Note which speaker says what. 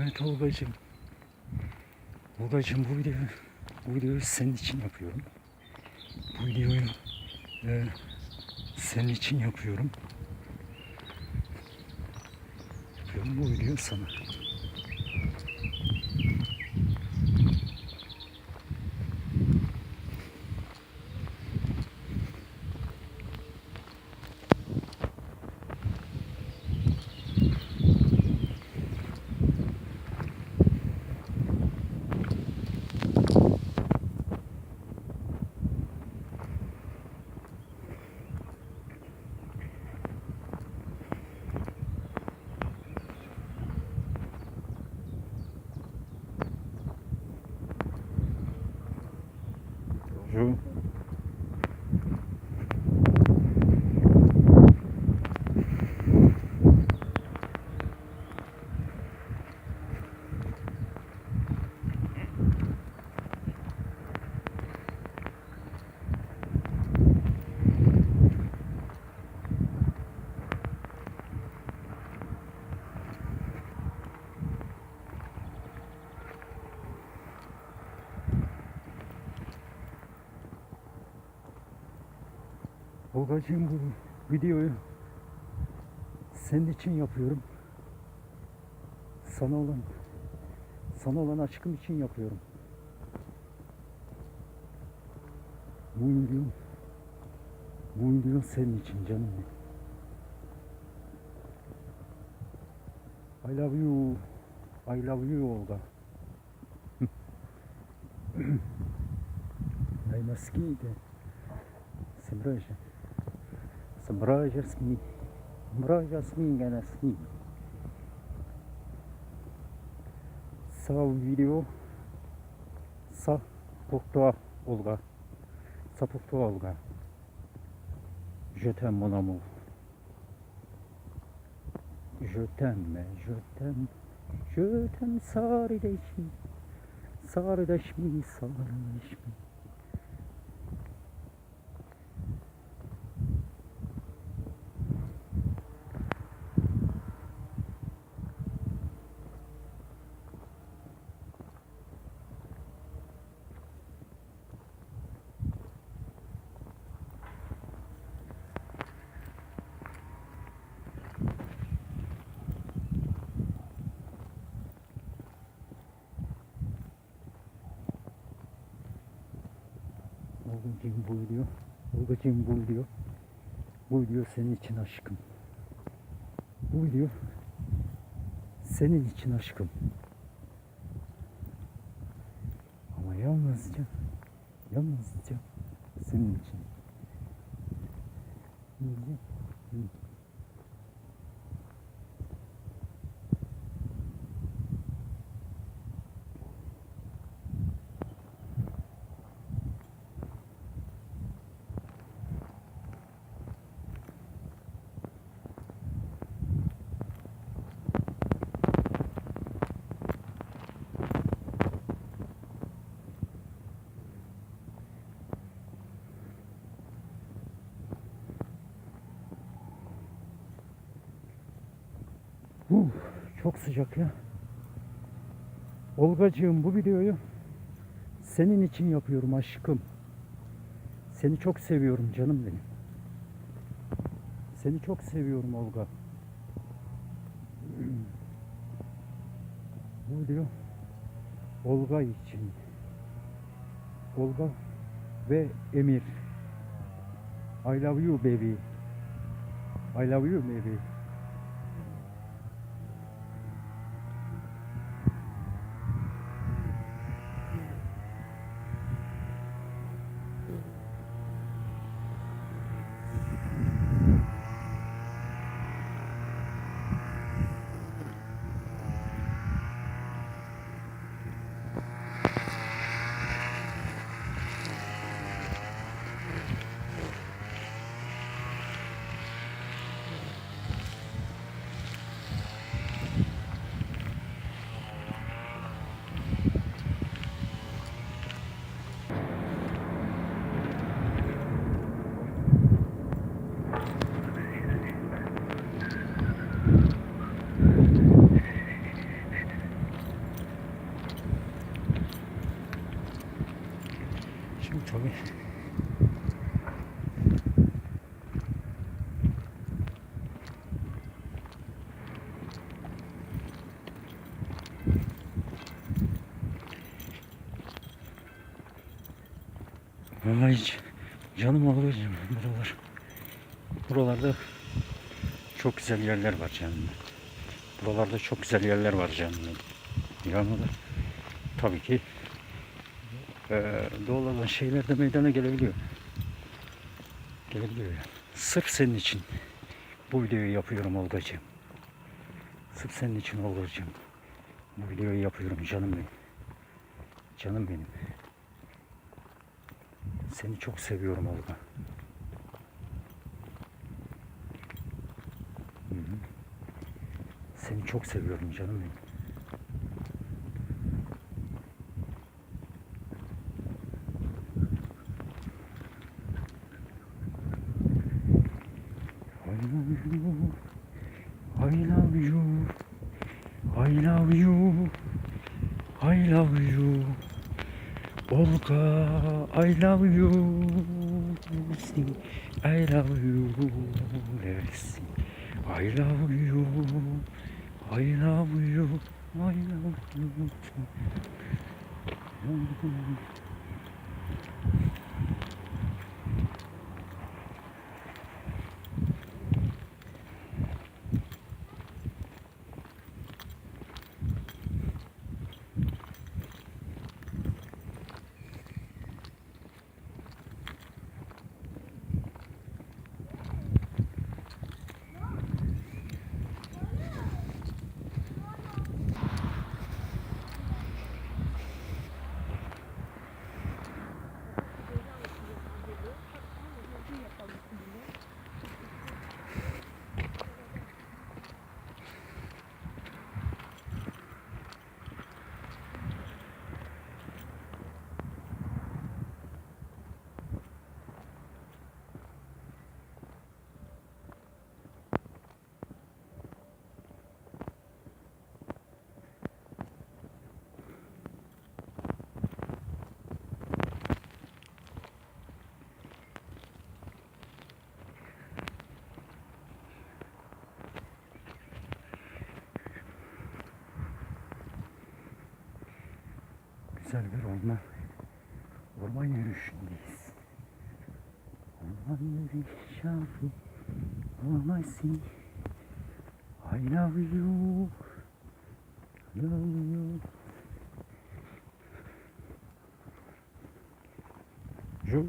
Speaker 1: Evet Olgacığım. Olgacığım bu videoyu senin için yapıyorum. Bu videoyu senin için yapıyorum. Bu video sana. Şu Olgacığım bu videoyu senin için yapıyorum. Sana olan aşkım için yapıyorum. Bu video senin için canım. I love you. I love you Olga. Najmaskide. Смража гана сми. Sa video. Sa pour toi Olga. Ça pour toi Olga. Je t'aime mon amour. Je t'aime. Je t'aime sarıdeşmi. Sarıdeşmi. Olgacığım bu video senin için aşkım. Bu video senin için aşkım. Ama yalnızca senin için. Çok sıcak ya. Olgacığım bu videoyu senin için yapıyorum aşkım. Seni çok seviyorum canım benim. Seni çok seviyorum Olga. Bu video Olga için. Olga ve Emir. I love you baby. I love you baby. Vallahi hiç canım alıcım buralar. Buralarda çok güzel yerler var canım. Buralarda çok güzel yerler var canım. Yanında tabii ki doğal olan şeyler de meydana gelebiliyor. Gelebiliyor yani. Sırf senin için bu videoyu yapıyorum Olgacığım. Sırf senin için Olgacığım. Bu videoyu yapıyorum canım benim. Canım benim. Seni çok seviyorum Olga. Hı hı. Seni çok seviyorum canım benim. I love you. I love you. I love you. Olga, I love you. Sing, I love you. Let's sing. I love you. I love you. I love you. Güzel bir orman yürüyüşündeyiz. Orman yürüyüşü, orman see. I love you, love you. You.